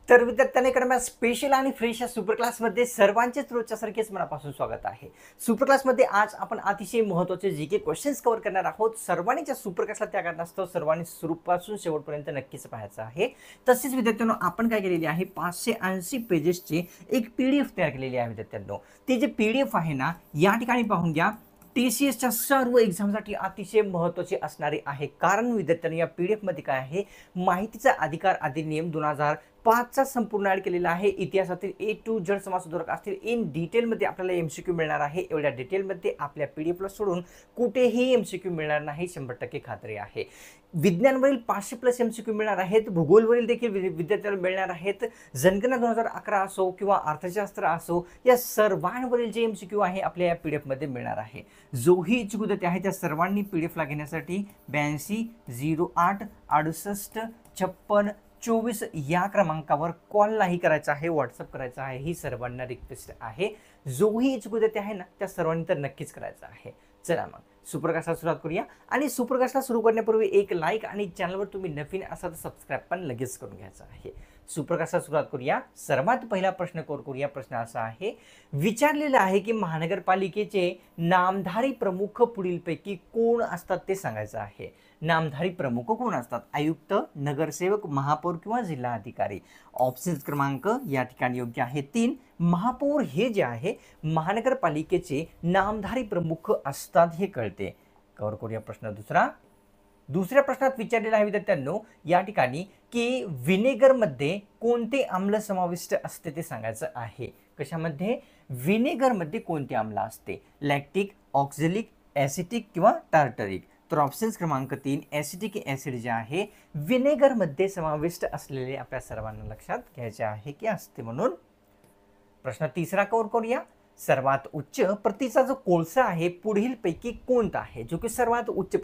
तर विद्यार्थ्यांना इकडे स्पेशल आणि फ्रेश या सुपर क्लासमध्ये सर्वांचेच रोजच्यासारखेच मनापासून स्वागत आहे. सुपर क्लासमध्ये आज आपण अतिशय महत्त्वाचे जी के क्वेश्चन्स कव्हर करणार आहोत. सर्वांनी त्या सुपर क्लासला त्या कारणास्तव सर्वांनी सुरूपासून शेवटपर्यंत नक्कीच पाहायचं आहे. तसेच विद्यार्थ्यांनो आपण काय केलेली आहे 580 पेजेसची एक PDF तयार केलेली आहे विद्यार्थ्यांनो. ती जी PDF आहे ना या ठिकाणी पाहून घ्या. TCSच्या सर्व एक्झामसाठी अतिशय महत्त्वाची असणारी आहे. कारण विद्यार्थ्यांनी या PDF मध्ये काय आहे माहितीचा अधिकार अधिनियम 2005चा संपूर्ण ऍड केलेला आहे. इतिहासातील A to Z समाजसुधारक असतील इन डिटेलमध्ये आपल्याला MCQ मिळणार आहे. एवढ्या डिटेलमध्ये आपल्या PDFला सोडून कुठेही MCQ मिळणार नाही, 100% खात्री आहे. विज्ञानवरील 500+ MCQ मिळणार आहेत. भूगोलवरील देखील विद्यार्थ्यांना मिळणार आहेत. जनगणना 2011 असो किंवा अर्थशास्त्र असो या सर्वांवरील जे MCQ आहे आपल्या या PDF मध्ये मिळणार आहे. जोही इच्छुक विद्यार्थी आहे त्या सर्वांनी PDF ला घेण्यासाठी 82 08 68 56 24 या क्रमांकावर कॉल नाही करायचा आहे, व्हॉट्सअप करायचा आहे. ही सर्वांना रिक्वेस्ट आहे. जोही इच्छुक विद्यार्थी आहे ना त्या सर्वांनी तर नक्कीच करायचं आहे. चला मग सुपरकास्टला सुरुवात करूया. आणि सुपरकास्टला सुरू करण्यापूर्वी एक लाईक आणि चॅनलवर तुम्ही नवीन असाल तर सबस्क्राईब पण लगेच करून घ्यायचं आहे. सुपरकास्टला सुरुवात करूया. सर्वात पहिला प्रश्न करूया. प्रश्न असा आहे, विचारलेला आहे की महानगरपालिकेचे नामधारी प्रमुख पुढीलपैकी कोण असतात ते सांगायचं आहे. नामधारी प्रमुख कोण असतात? आयुक्त, नगरसेवक, महापौर किंवा जिल्हा अधिकारी. ऑप्शन्स क्रमांक या ठिकाणी योग्य आहे 3. महापौर हे जे आहे महानगरपालिकेचे नामधारी प्रमुख असतात हे कळते. कव्हर करूया प्रश्न दुसऱ्या प्रश्नात विचारलेला आहे विद्यार्थ्यांनो या ठिकाणी की व्हिनेगरमध्ये कोणते आम्ल समाविष्ट असते ते सांगायचं आहे. कशामध्ये? व्हिनेगरमध्ये कोणते आम्ल असते? लॅक्टिक, ऑक्झॅलिक, ॲसिटिक किंवा टार्टरिक. तर ऑप्शन्स क्रमांक 3 ॲसिटिक ॲसिड जे आहे व्हिनेगरमध्ये समाविष्ट असलेले आपल्या सर्वांना लक्षात घ्यायचे आहे की असते म्हणून. प्रश्न तिसरा कव्हर करूया. सर्वात उच्च प्रतीचा जो कोळसा आहे पुढीलपैकी कोणता आहे जो की सर्वात उच्च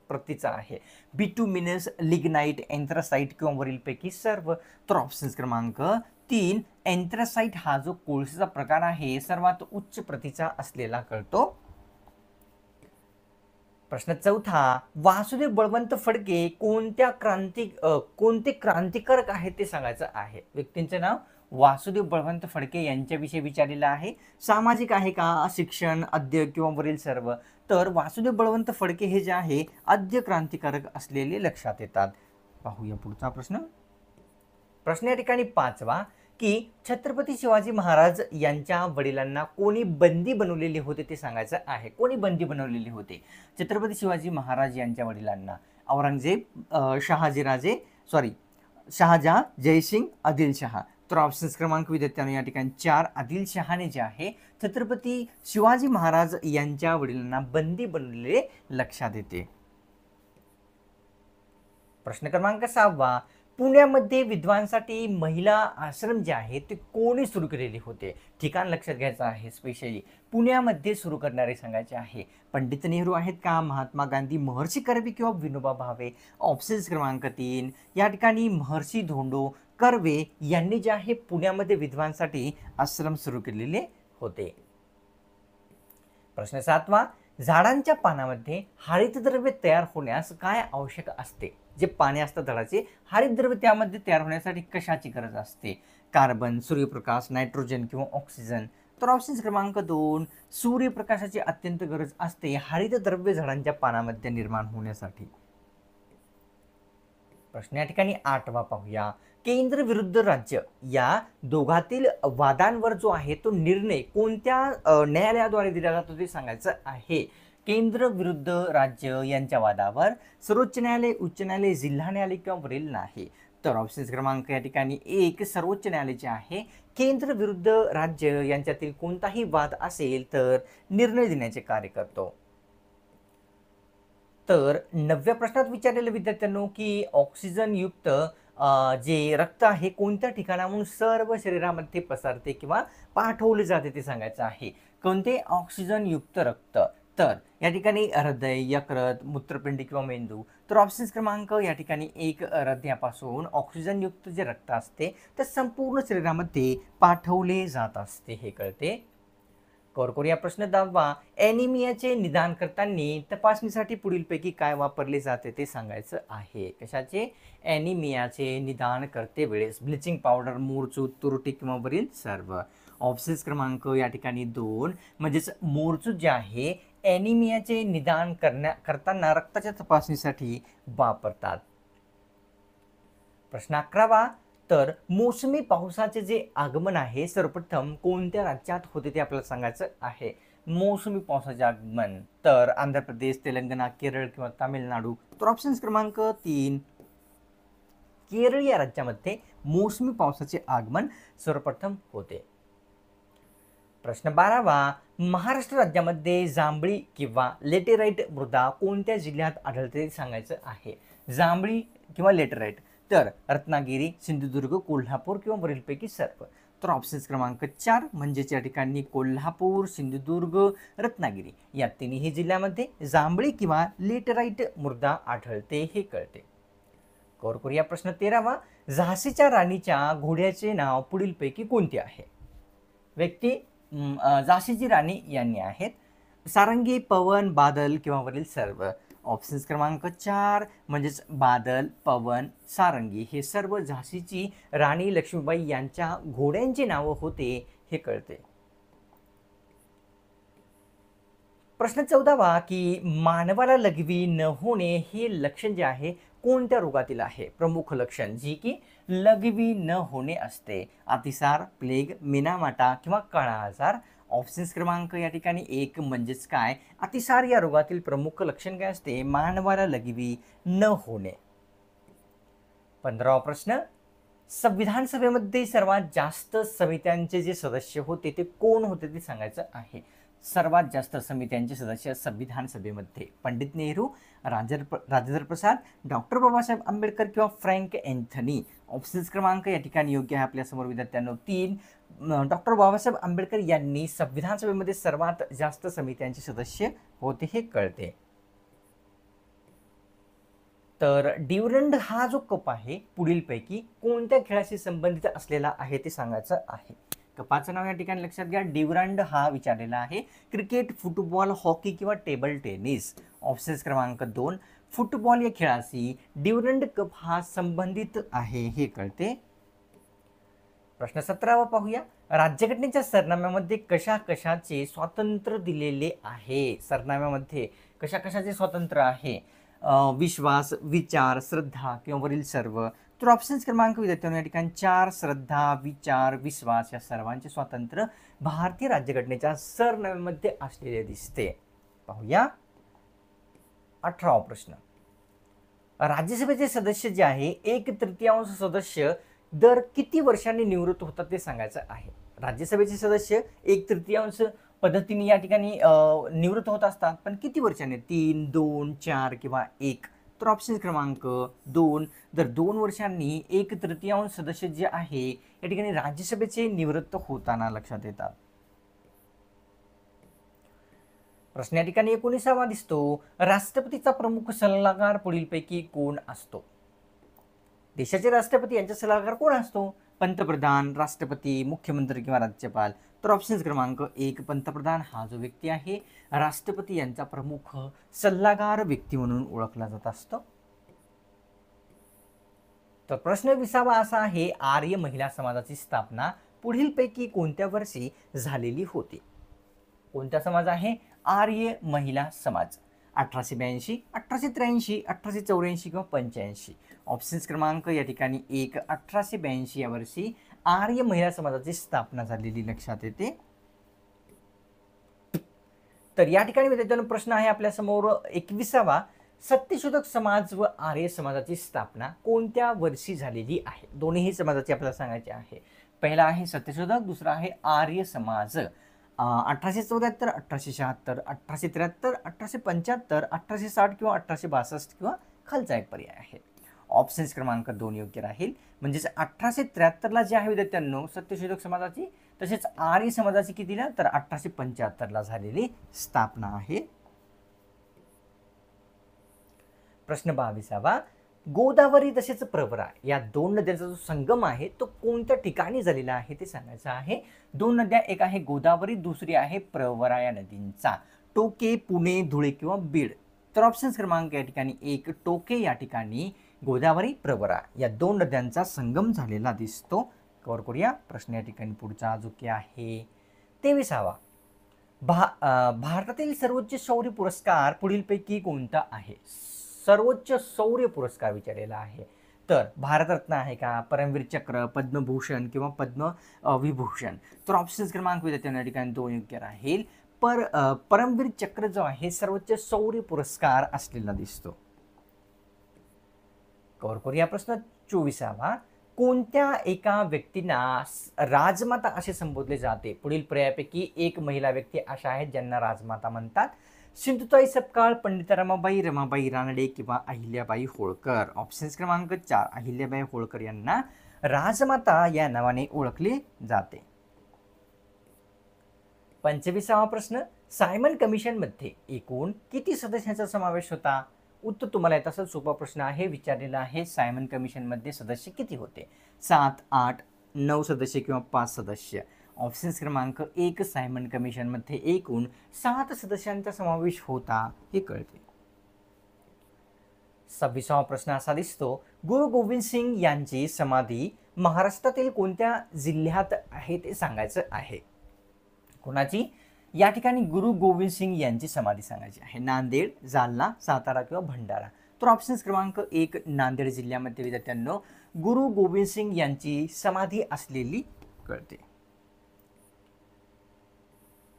प्रतीचा आहे? बिटुमिनस, लिग्नाइट, एन्थ्रासाइट किंवा वरीलपैकी सर्व. तर ऑप्शन्स क्रमांक 3 एन्थ्रासाइट हा जो कोळशाचा प्रकार आहे सर्वात उच्च प्रतीचा असलेला कळतो. प्रश्न चौथा, वासुदेव बळवंत फडके कोणते क्रांतिकारक आहेत ते सांगायचं आहे. व्यक्तींचे नाव वासुदेव बळवंत फडके यांच्याविषयी विचारलेलं आहे. सामाजिक आहे का, शिक्षण, आद्य किंवा वरील सर्व? तर वासुदेव बळवंत फडके हे जे आहे आद्य क्रांतिकारक असलेले लक्षात येतात. पाहूया पुढचा प्रश्न या ठिकाणी 5वा की छत्रपती शिवाजी महाराज यांच्या वडिलांना कोणी बंदी बनवलेले होते ते सांगायचं आहे. कोणी बंदी बनवलेले होते छत्रपती शिवाजी महाराज यांच्या वडिलांना? औरंगजेब, शहाजहां, जयसिंग, आदिलशहा. तर ऑप्शन्स क्रमांक विद्यार्थ्यांना या ठिकाणी 4 आदिलशहाने जे आहे छत्रपती शिवाजी महाराज यांच्या वडिलांना बंदी बनवलेले लक्षात येते. प्रश्न क्रमांक 6वा, पुण्यामध्ये विद्वांसाठी महिला आश्रम जे आहे ते कोणी सुरू केलेले होते? ठिकाण लक्षात घ्यायचं आहे. स्पेशली पुण्यामध्ये सुरू करणारे सांगायचे आहे. पंडित नेहरू आहेत का, महात्मा गांधी, महर्षी कर्वे किंवा विनोबा भावे? ऑप्शन्स क्रमांक 3 या ठिकाणी महर्षी धोंडो कर्वे यांनी जे आहे पुण्यामध्ये विद्वांसाठी आश्रम सुरू केलेले होते. प्रश्न 7वा, झाडांच्या पानामध्ये हरितद्रव्य तयार होण्यास काय आवश्यक असते? जे पाने असतात झाडाचे हरितद्रव्य त्यामध्ये तयार होण्यासाठी कशाची गरज असते? कार्बन, सूर्यप्रकाश, नायट्रोजन किंवा ऑक्सिजन? तर ऑप्शन्स क्रमांक 2 सूर्यप्रकाशाची अत्यंत गरज असते हरितद्रव्य झाडांच्या पानामध्ये निर्माण होण्यासाठी. प्रश्न या ठिकाणी 8वा पाहूया. केंद्र विरुद्ध राज्य या दोघातील वादांवर जो आहे तो निर्णय कोणत्या न्यायालयाद्वारे दिला जातो ते सांगायचं आहे. केंद्र विरुद्ध राज्य यांच्या वादावर सर्वोच्च न्यायालय, उच्च न्यायालय, जिल्हा न्यायालय किंवा वरील नाही? तर ऑप्शन्स क्रमांक या ठिकाणी 1 सर्वोच्च न्यायालयाचे आहे. केंद्र विरुद्ध राज्य यांच्यातील कोणताही वाद असेल तर निर्णय देण्याचे कार्य करतो. तर 9व्या प्रश्नात विचारलेलं विद्यार्थ्यांनो की ऑक्सिजन युक्त जे रक्त आहे कोणत्या ठिकाणाहून सर्व शरीरामध्ये पसरते किंवा पाठवले जाते ते सांगायचं आहे. कोणते? ऑक्सिजन युक्त रक्त. तर या ठिकाणी हृदय, यकृत, मूत्रपिंड किंवा मेंदू. तर ऑप्शन्स क्रमांक या ठिकाणी 1 हृदयापासून ऑक्सिजन युक्त जे रक्त असते ते संपूर्ण शरीरामध्ये पाठवले जात असते हे कळते. कव्हर करूया प्रश्न 10वा. ॲनिमियाचे निदान करताना तपासणीसाठी पुढीलपैकी काय वापरले जाते ते सांगायचं आहे. कशाचे? ॲनिमियाचे निदान करते वेळेस ब्लिचिंग पावडर, मूरचूत, तुरटी किंवा वरील सर्व. ऑप्शन्स क्रमांक या ठिकाणी 2 म्हणजेच मूरचूत जे आहे ॲनिमियाचे निदान करताना रक्ताच्या तपासणीसाठी वापरतात. प्रश्न 11वा. तर मोसमी पावसाचे जे आगमन आहे सर्वप्रथम कोणत्या राज्यात होते ते आपल्याला सांगायचं आहे. मोसमी पावसाचे आगमन तर आंध्र प्रदेश, तेलंगणा, केरळ किंवा तामिळनाडू. तर ऑप्शन्स क्रमांक 3 केरळ या राज्यामध्ये मोसमी पावसाचे आगमन सर्वप्रथम होते. प्रश्न 12वा. महाराष्ट्र राज्यामध्ये जांभळी किंवा लेटेराइट मृदा कोणत्या जिल्ह्यात आढळते ते सांगायचं आहे. जांभळी किंवा लेटेराइट तर रत्नागिरी, सिंधुदुर्ग, कोल्हापूर किंवा वरीलपैकी सर्व. तर ऑप्शन्स क्रमांक 4 म्हणजेच या ठिकाणी कोल्हापूर, सिंधुदुर्ग, रत्नागिरी या तिन्ही जिल्ह्यामध्ये जांभळी किंवा लेटेराइट मृदा आढळते हे कळते. कव्हर करूया प्रश्न 13वा. झाशीच्या राणीच्या घोड्याचे नाव पुढीलपैकी कोणते आहे. व्यक्ती झाशीची राणी यांनी आहेत. सारंगी, पवन, बादल किंवा वरील सर्व. ऑप्शन्स क्रमांक 4 म्हणजेच बादल, पवन, सारंगी हे सर्व झाशीची राणी लक्ष्मीबाई यांच्या घोड्यांची नावं होते हे कळते. प्रश्न 14वा. की मानवाला लघवी न होणे हे लक्षण जे आहे कोणत्या रोगातील आहे. प्रमुख लक्षण जी की लघवी न होणे असते. अतिसार, प्लेग, मिनामाटा किंवा काळा आजार. ऑप्शन्स क्रमांक या ठिकाणी 1 म्हणजेच काय अतिसार या रोगातील प्रमुख लक्षण काय असते. मानवाला लघवी न होणे. 15वा प्रश्न. संविधान सभेमध्ये सर्वात जास्त समित्यांचे जे सदस्य होते ते कोण होते ते सांगायचं आहे. सर्वात जास्त समित्यांचे सदस्य संविधान सभेमध्ये पंडित नेहरू, राजेंद्र प्रसाद, डॉक्टर बाबासाहेब आंबेडकर किंवा फ्रँक अँथनी. ऑप्शन्स क्रमांक या ठिकाणी योग्य आहे आपल्यासमोर विद्यार्थ्यांनो 3. डॉक्टर बाबासाहेब आंबेडकर यांनी संविधान सभेमध्ये सर्वात जास्त समित्यांचे सदस्य होते हे कळते. तर ड्युरंड हा जो कप आहे पुढीलपैकी कोणत्या खेळाशी संबंधित असलेला आहे ते सांगायचं आहे. कपाचं नाव या ठिकाणी लक्षात घ्या. ड्युरंड हा विचारलेला आहे. क्रिकेट, फुटबॉल, हॉकी किंवा टेबल टेनिस. ऑप्शन्स क्रमांक 2 फुटबॉल या खेळाशी ड्युरंड कप हा संबंधित आहे हे कळते. प्रश्न 17वा पाहूया. राज्यघटनेच्या सरनाम्यामध्ये कशा कशाचे स्वातंत्र्य दिलेले आहे. सरनाम्यामध्ये कशा कशाचे स्वातंत्र्य आहे. विश्वास, विचार, श्रद्धा किंवा वरील सर्व. तर ऑप्शन्स क्रमांक विद्यार्थ्यांनो या ठिकाणी 4 श्रद्धा, विचार, विश्वास या सर्वांचे स्वातंत्र्य भारतीय राज्यघटनेच्या सरनाम्यामध्ये असलेले दिसते. पाहूया 18वा प्रश्न. राज्यसभेचे सदस्य जे आहे 1/3 सदस्य दर किती वर्षांनी निवृत्त होतात ते सांगायचं आहे. राज्यसभेचे सदस्य 1/3 पद्धतीने या ठिकाणी निवृत्त होत असतात पण किती वर्षांनी. 3, 2, 4 किंवा 1. तर ऑप्शन क्रमांक 2 दर 2 वर्षांनी 1/3 सदस्य जे आहे या ठिकाणी राज्यसभेचे निवृत्त होताना लक्षात येतात. प्रश्न या ठिकाणी 19वा दिसतो. राष्ट्रपतीचा प्रमुख सल्लागार पुढीलपैकी कोण असतो. देशाचे राष्ट्रपती यांचा सल्लागार कोण असतो. पंतप्रधान, राष्ट्रपती, मुख्यमंत्री किंवा राज्यपाल. तर ऑप्शन क्रमांक 1 पंतप्रधान हा जो व्यक्ती आहे राष्ट्रपती यांचा प्रमुख सल्लागार व्यक्ती म्हणून ओळखला जात असतो. तर प्रश्न 20वा असा आहे. आर्य महिला समाजाची स्थापना पुढीलपैकी कोणत्या वर्षी झालेली होती. कोणता समाज आहे. आर्य महिला समाज. 1882, 1883, 1884 किंवा 85. ऑप्शन्स क्रमांक या ठिकाणी 1 1882 या वर्षी आर्य महिला समाजाची स्थापना झालेली लक्षात येते. तर या ठिकाणी विद्यार्थ्यांनो प्रश्न आहे आपल्या समोर 21वा. सत्यशोधक समाज व आर्य समाजाची स्थापना कोणत्या वर्षी झालेली आहे. दोन्ही समाजाची आपल्याला सांगायचे आहे. पहिला आहे सत्यशोधक, दुसरा आहे आर्य समाज. 1874, 1876, 1873, 1875, 1860 किंवा 1862 किंवा खालचा एक पर्याय आहे. ऑप्शन्स क्रमांक 2 योग्य राहील. म्हणजेच 1873ला जे आहे विद्यार्थ्यांनो सत्यशोधक समाजाची, तसेच आर्य समाजाची कितीला तर 1875ला झालेली स्थापना आहे. प्रश्न 22वा. गोदावरी तसेच प्रवरा या दोन नद्यांचा जो संगम आहे तो कोणत्या ठिकाणी झालेला आहे ते सांगायचं आहे. दोन नद्या, एक आहे गोदावरी, दुसरी आहे प्रवरा या नदींचा. टोके, पुणे, धुळे किंवा बीड. तर ऑप्शन क्रमांक या ठिकाणी एक, टोके या ठिकाणी गोदावरी प्रवरा या दोन नद्यांचा संगम झालेला दिसतो. कव्हर करूया प्रश्न या ठिकाणी. पुढचा जो की आहे 23वा. भारतातील सर्वोच्च शौर्य पुरस्कार पुढीलपैकी कोणता आहे? सर्वोच्च शौर्य पुरस्कार विचारलेला आहे. तर भारतरत्न आहे का, परमवीर चक्र, पद्मभूषण किंवा पद्म विभूषण. तर ऑप्शन क्रमांक विद्यार्थ्यांना या ठिकाणी 2 योग्य राहील. परमवीर चक्र जो आहे सर्वोच्च शौर्य पुरस्कार असलेला दिसतो. कव्हर करूया प्रश्न 24वा. कोणत्या एका व्यक्तींना राजमाता असे संबोधले जाते? पुढील पर्यायापैकी एक महिला व्यक्ती अशा आहेत ज्यांना राजमाता म्हणतात. सिंधुताई सपकाळ, पंडिता रमाबाई, रमाबाई रानडे किंवा अहिल्याबाई होळकर. ऑप्शन क्रमांक 4, अहिल्याबाई होळकर यांना राजमाता या नावाने ओळखले जाते. 25वा प्रश्न. सायमन कमिशन मध्ये एकूण किती सदस्यांचा समावेश होता? उत्तर तुम्हाला येत असेल. सोपा प्रश्न आहे, विचारलेला आहे. सायमन कमिशन मध्ये सदस्य किती होते? 7, 8, 9 सदस्य किंवा 5 सदस्य. ऑप्शन क्रमांक 1, सायमन कमिशन मध्ये एकूण 7 सदस्यांचा समावेश होता हे कळते. 26वा प्रश्न असा दिसतो. गुरु गोविंद सिंग यांची समाधी महाराष्ट्रातील कोणत्या जिल्ह्यात आहे ते सांगायचं आहे. कोणाची? या ठिकाणी गुरु गोविंद सिंग यांची समाधी सांगायची आहे. नांदेड, जालना, सातारा किंवा भंडारा. तर ऑप्शन क्रमांक 1, नांदेड जिल्ह्यामध्ये विद्यार्थ्यांनो गुरु गोविंद सिंग यांची समाधी असलेली कळते.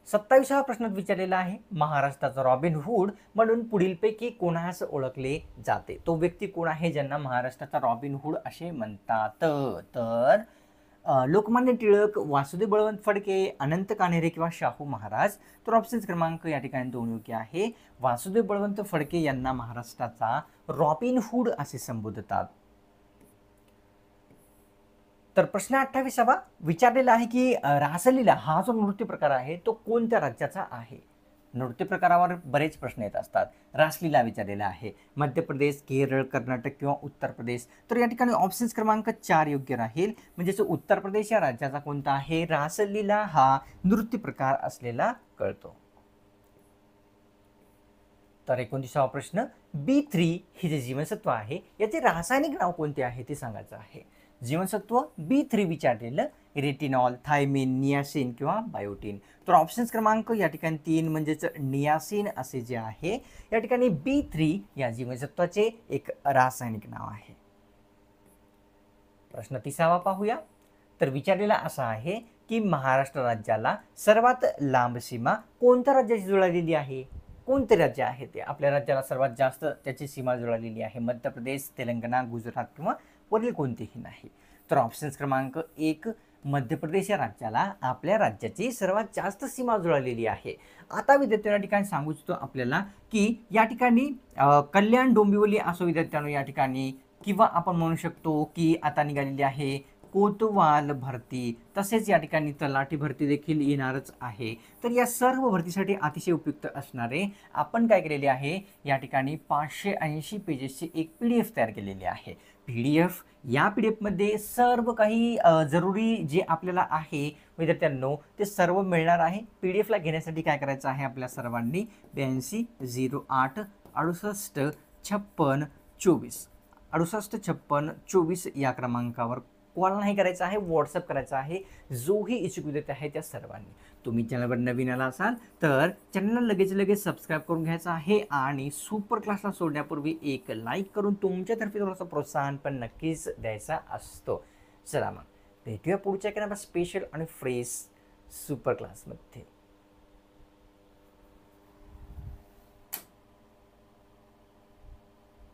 27वा प्रश्नात विचारलेला आहे. महाराष्ट्राचा रॉबिन हुड म्हणून पुढीलपैकी कोणास ओळखले जाते? तो व्यक्ती कोण आहे ज्यांना महाराष्ट्राचा रॉबिन हुड असे म्हणतात? तर लोकमान्य टिळक, वासुदेव बळवंत फडके, अनंत कान्हेरे किंवा शाहू महाराज. तर ऑप्शन क्रमांक या ठिकाणी 2 योग्य आहे. वासुदेव बळवंत फडके यांना महाराष्ट्राचा रॉबिन हुड असे संबोधतात. तर प्रश्न 28वा विचारलेला आहे की रासलीला हा जो नृत्य प्रकार आहे तो कोणत्या राज्याचा आहे? नृत्य प्रकारावर बरेच प्रश्न येत असतात. रासलीला विचारलेला आहे. मध्य प्रदेश, केरळ, कर्नाटक किंवा उत्तर प्रदेश. तर या ठिकाणी ऑप्शन क्रमांक 4 योग्य राहील. म्हणजेच उत्तर प्रदेश या राज्याचा कोणता आहे? रासलीला हा नृत्य प्रकार असलेला कळतो. तर 29वा प्रश्न. B3 हे जे जीवनसत्व आहे याचे रासायनिक नाव कोणते आहे ते सांगायचं आहे. जीवनसत्व B3 विचारलेलं रेटिनॉल, थायमिन, नियासिन किंवा बायोटिन. तर ऑप्शन क्रमांक या ठिकाणी 3 म्हणजेच नियासिन असे जे आहे या ठिकाणी B3 या जीवनसत्वाचे एक रासायनिक नाव आहे. प्रश्न 30वा पाहूया. तर विचारलेला असा आहे की महाराष्ट्र राज्याला सर्वात लांब सीमा कोणत्या राज्याशी जुळलेली आहे? कोणते राज्य आहे ते? आपल्या राज्याला सर्वात जास्त त्याची सीमा जुळलेली आहे. मध्य प्रदेश, तेलंगणा, गुजरात किंवा वरील कोणतेही नाही. तर ऑप्शन क्रमांक 1, मध्य प्रदेश या राज्याला आपल्या राज्याची सर्वात जास्त सीमा जुळलेली आहे. आता विद्यार्थ्यांना ठिकाणी सांगू इच्छितो आपल्याला की या ठिकाणी कल्याण डोंबिवली असो विद्यार्थ्यांनो या ठिकाणी, किंवा आपण म्हणू शकतो की आता निघालेली आहे कोतवाल भरती, तसेच या ठिकाणी तलाठी भरती देखील येणारच आहे. तर या सर्व भरतीसाठी अतिशय उपयुक्त असणारे आपण काय केलेले आहे या ठिकाणी 580 पेजेसची एक PDF तयार केलेली आहे. PDF या PDF मध्ये सर्व काही जरुरी जे आपल्याला आहे विद्यार्थ्यांनो ते सर्व मिळणार आहे. PDF ला घेण्यासाठी काय करायचं आहे आपल्या सर्वांनी 82 08 68 56 24 68 56 24 या क्रमांकावर कॉल नाही करायचा आहे, व्हॉट्सअप करायचा आहे. जोही इच्छुक विद्यार्थी आहे त्या सर्वांनी. तुम्ही चॅनलवर नवीन आला असाल तर चॅनलला लगेच सबस्क्राईब करून घ्यायचं आहे आणि सुपर क्लासला सोडण्यापूर्वी एक लाईक करून तुमच्यातर्फे थोडंसं प्रोत्साहन पण नक्कीच द्यायचा असतो. चला मग भेटूया पुढच्या एका स्पेशल आणि फ्रेश सुपर क्लासमध्ये.